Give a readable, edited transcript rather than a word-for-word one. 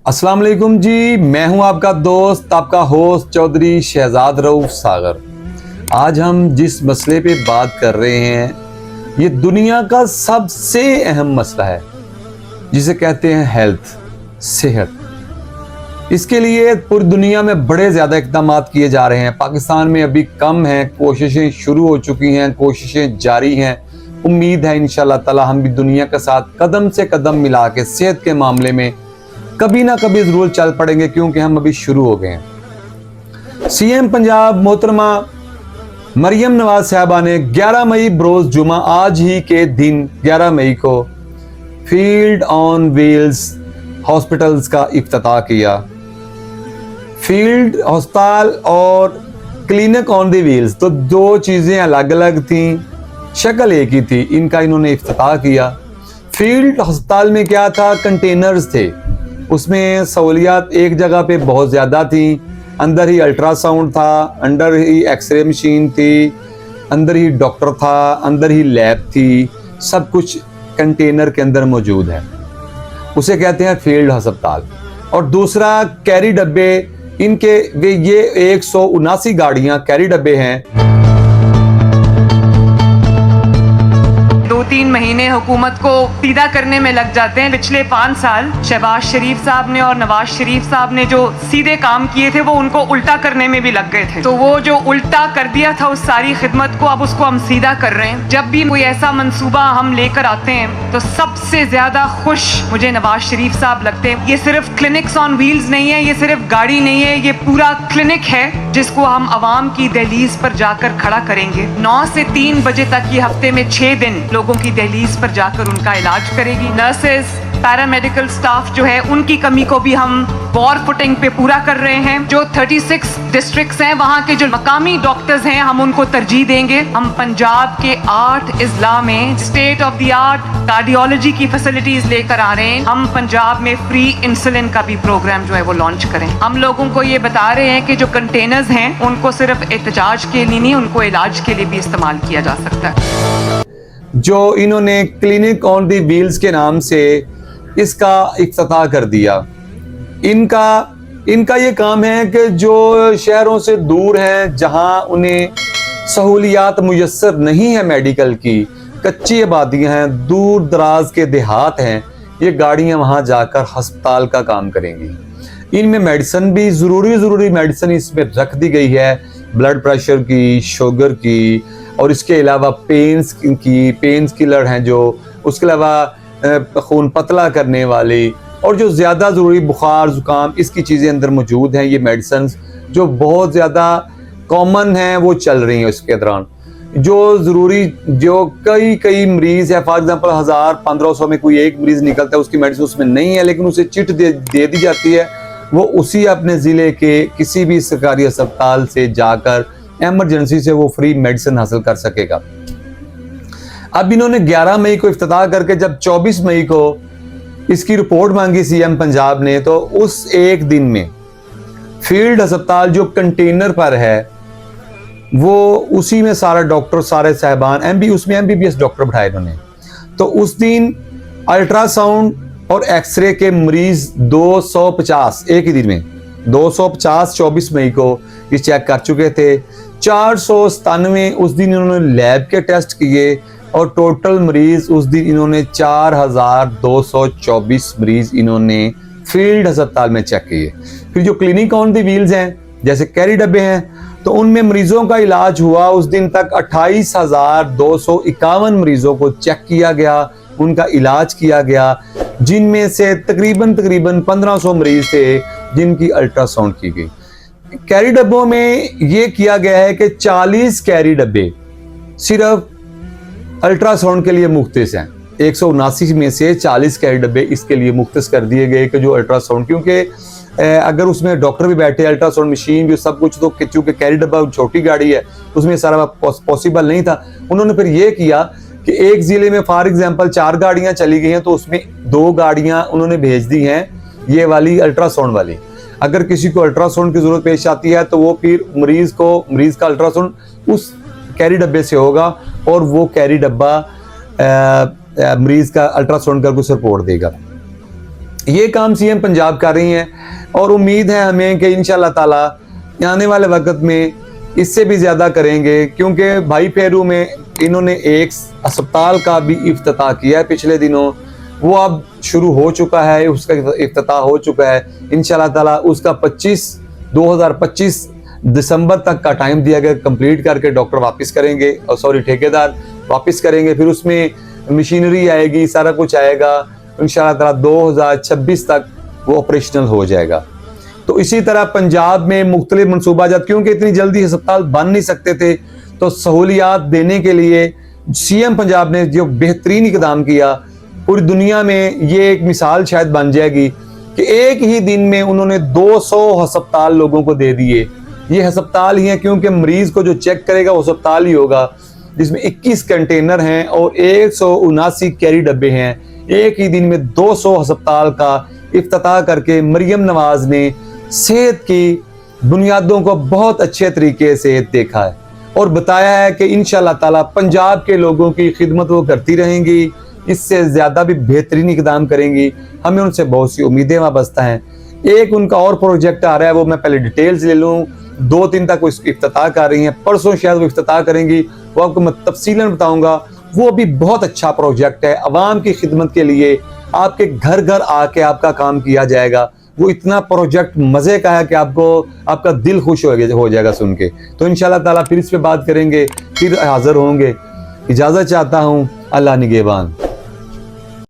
अस्सलाम वालेकुम जी, मैं हूं आपका दोस्त, आपका होस्ट चौधरी शहजाद रऊफ सागर। आज हम जिस मसले पे बात कर रहे हैं ये दुनिया का सबसे अहम मसला है, जिसे कहते हैं हेल्थ, सेहत। इसके लिए पूरी दुनिया में बड़े ज़्यादा इक़दाम किए जा रहे हैं। पाकिस्तान में अभी कम हैं, कोशिशें शुरू हो चुकी हैं, कोशिशें जारी हैं। उम्मीद है इंशाल्लाह ताला हम भी दुनिया के साथ कदम से कदम मिला के सेहत के मामले में कभी ना कभी जरूर चल पड़ेंगे, क्योंकि हम अभी शुरू हो गए हैं। सीएम पंजाब मोहतरमा मरियम नवाज साहबा ने 11 मई बरोज जुमा, आज ही के दिन 11 मई को फील्ड ऑन व्हील्स हॉस्पिटल्स का इफ्तिताह किया। फील्ड अस्पताल और क्लिनिक ऑन द व्हील्स तो दो चीज़ें अलग अलग थी, शक्ल एक ही थी। इनका इन्होंने इफ्तिताह किया। फील्ड अस्पताल में क्या था, कंटेनर्स थे, उसमें सहूलियात एक जगह पे बहुत ज़्यादा थी। अंदर ही अल्ट्रासाउंड था, अंदर ही एक्सरे मशीन थी, अंदर ही डॉक्टर था, अंदर ही लैब थी, सब कुछ कंटेनर के अंदर मौजूद है। उसे कहते हैं फील्ड अस्पताल। और दूसरा कैरी डब्बे, इनके वे ये 179 गाड़ियाँ कैरी डब्बे हैं। 2-3 महीने हुकूमत को सीधा करने में लग जाते हैं। पिछले 5 साल शहबाज शरीफ साहब ने और नवाज शरीफ साहब ने जो सीधे काम किए थे वो उनको उल्टा करने में भी लग गए थे। तो वो जो उल्टा कर दिया था उस सारी खिदमत को, अब उसको हम सीधा कर रहे हैं। जब भी कोई ऐसा मंसूबा हम लेकर आते हैं तो सबसे ज्यादा खुश मुझे नवाज शरीफ साहब लगते हैं। ये सिर्फ क्लिनिक्स ऑन व्हील्स नहीं है, ये सिर्फ गाड़ी नहीं है, ये पूरा क्लिनिक है जिसको हम आवाम की दहलीज पर जाकर खड़ा करेंगे। 9 से 3 बजे तक ये हफ्ते में 6 दिन लोगों की दहलीज पर जाकर उनका इलाज करेगी। नर्सेज, पैरामेडिकल स्टाफ जो है उनकी कमी को भी हम वॉर फुटिंग पे पूरा कर रहे हैं। जो 36 डिस्ट्रिक्ट्स हैं वहाँ के जो मकामी डॉक्टर्स हैं हम उनको तरजीह देंगे। हम पंजाब के 8 अजला में state of the art cardiology की फैसिलिटीज लेकर आ रहे हैं। हम पंजाब में फ्री इंसुलिन का भी प्रोग्राम जो है वो लॉन्च करें। हम लोगों को ये बता रहे हैं कि जो कंटेनर्स हैं उनको सिर्फ एहतजाज के लिए नहीं, उनको इलाज के लिए भी इस्तेमाल किया जा सकता है। जो इन्होंने क्लिनिक ऑन दी व्हील्स के नाम से इसका इफ्तिताह कर दिया। इनका ये काम है कि जो शहरों से दूर हैं, जहां उन्हें सहूलियात मुयस्सर नहीं है मेडिकल की, कच्ची आबादियां हैं, दूर दराज के देहात हैं, ये गाड़ियां वहां जाकर अस्पताल का काम करेंगी। इनमें मेडिसिन भी ज़रूरी मेडिसिन इसमें रख दी गई है, ब्लड प्रेशर की, शुगर की, और इसके अलावा पेन किलर हैं जो, उसके अलावा खून पतला करने वाली, और जो ज़्यादा ज़रूरी बुखार ज़ुकाम इसकी चीज़ें अंदर मौजूद हैं। ये मेडिसिन जो बहुत ज़्यादा कॉमन हैं वो चल रही हैं। इसके दौरान जो ज़रूरी, जो कई मरीज़ है, फॉर एग्जांपल 1000-1500 में कोई एक मरीज़ निकलता है, उसकी मेडिसिन उसमें नहीं है, लेकिन उसे चिट दे दी जाती है। वो उसी अपने ज़िले के किसी भी सरकारी अस्पताल से जाकर एमरजेंसी से वो फ्री मेडिसिन हासिल कर सकेगा। अब इन्होंने 11 मई को इफ्तिताह करके जब 24 मई को इसकी रिपोर्ट मांगी सीएम पंजाब ने, तो उस एक दिन में फील्ड अस्पताल जो कंटेनर पर है वो उसी में सारा डॉक्टर, सारे साहबान उसमें एमबीबीएस डॉक्टर बैठाए इन्होंने। तो उस दिन अल्ट्रासाउंड और एक्सरे के मरीज 250 एक ही दिन में 250 24 मई को ये चेक कर चुके थे। 497 उस दिन इन्होंने लैब के टेस्ट किए, और टोटल मरीज उस दिन इन्होंने 4224 मरीज इन्होंने फील्ड अस्पताल में चेक किए। फिर जो क्लिनिक ऑन दी व्हील्स हैं, जैसे कैरी डब्बे हैं, तो उनमें मरीजों का इलाज हुआ। उस दिन तक 28,251 मरीजों को चेक किया गया, उनका इलाज किया गया, जिनमें से तकरीबन 1500 मरीज थे जिनकी अल्ट्रासाउंड की गई। कैरी डब्बों में यह किया गया है कि 40 कैरी डब्बे सिर्फ अल्ट्रासाउंड के लिए मुख्तस हैं। 179 में से 40 कैरी डब्बे इसके लिए मुख्तस कर दिए गए कि जो अल्ट्रासाउंड, क्योंकि अगर उसमें डॉक्टर भी बैठे, अल्ट्रासाउंड मशीन भी, सब कुछ, तो चूंकि कैरी डब्बा छोटी गाड़ी है उसमें सारा पॉसिबल नहीं था। उन्होंने फिर ये किया कि एक जिले में फॉर एग्जांपल 4 गाड़ियां चली गई हैं, तो उसमें 2 गाड़ियां उन्होंने भेज दी हैं ये वाली अल्ट्रासाउंड वाली। अगर किसी को अल्ट्रासाउंड की जरूरत पेश आती है तो वो फिर मरीज का अल्ट्रासाउंड उस कैरी डब्बे से होगा, और वो कैरी डब्बा मरीज का अल्ट्रासाउंड करके उसे रिपोर्ट देगा। ये काम सीएम पंजाब कर रही हैं और उम्मीद है हमें कि इंशाल्लाह ताला आने वाले वक्त में इससे भी ज़्यादा करेंगे, क्योंकि भाई फेरू में इन्होंने एक अस्पताल का भी इफ्तिताह किया है पिछले दिनों, वो अब शुरू हो चुका है, उसका इफ्तिताह हो चुका है। इंशाल्लाह ताला उसका 2025 दिसंबर तक का टाइम दिया गया, कंप्लीट करके डॉक्टर वापस करेंगे, और सॉरी ठेकेदार वापस करेंगे, फिर उसमें मशीनरी आएगी, सारा कुछ आएगा, इंशाल्लाह ताला 2026 तक वो ऑपरेशनल हो जाएगा। तो इसी तरह पंजाब में मुख्तलिफ मनसूबाजात, क्योंकि इतनी जल्दी अस्पताल बन नहीं सकते थे, तो सहूलियात देने के लिए सीएम पंजाब ने जो बेहतरीन इकदाम किया, पूरी दुनिया में ये एक मिसाल शायद बन जाएगी कि एक ही दिन में उन्होंने 200 अस्पताल लोगों को दे दिए। ये अस्पताल ही है, क्योंकि मरीज को जो चेक करेगा वो अस्पताल ही होगा, जिसमें 21 कंटेनर हैं और 179 कैरी डब्बे हैं। एक ही दिन में 200 अस्पताल का इफ्तिताह करके मरियम नवाज ने सेहत की बुनियादों को बहुत अच्छे तरीके से देखा है और बताया है कि इंशाल्लाह ताला पंजाब के लोगों की खिदमत वो करती रहेंगी, इससे ज़्यादा भी बेहतरीन इकदाम करेंगी। हमें उनसे बहुत सी उम्मीदें वाबस्ता हैं। एक उनका और प्रोजेक्ट आ रहा है, वो मैं पहले डिटेल्स ले लूँ। 2-3 तक वो इफ्तिताह कर रही हैं, परसों शायद वो इफ्तिताह करेंगी, वो आपको मैं तफसीलन बताऊँगा। वो भी बहुत अच्छा प्रोजेक्ट है, अवाम की खिदमत के लिए आपके घर घर आके आपका काम किया जाएगा। वो इतना प्रोजेक्ट मज़े का है कि आपको आपका दिल खुश हो जाएगा सुन के। तो इंशाल्लाह ताला फिर इस पे बात करेंगे, फिर हाजिर होंगे। इजाज़त चाहता हूँ, अल्लाह निगहबान।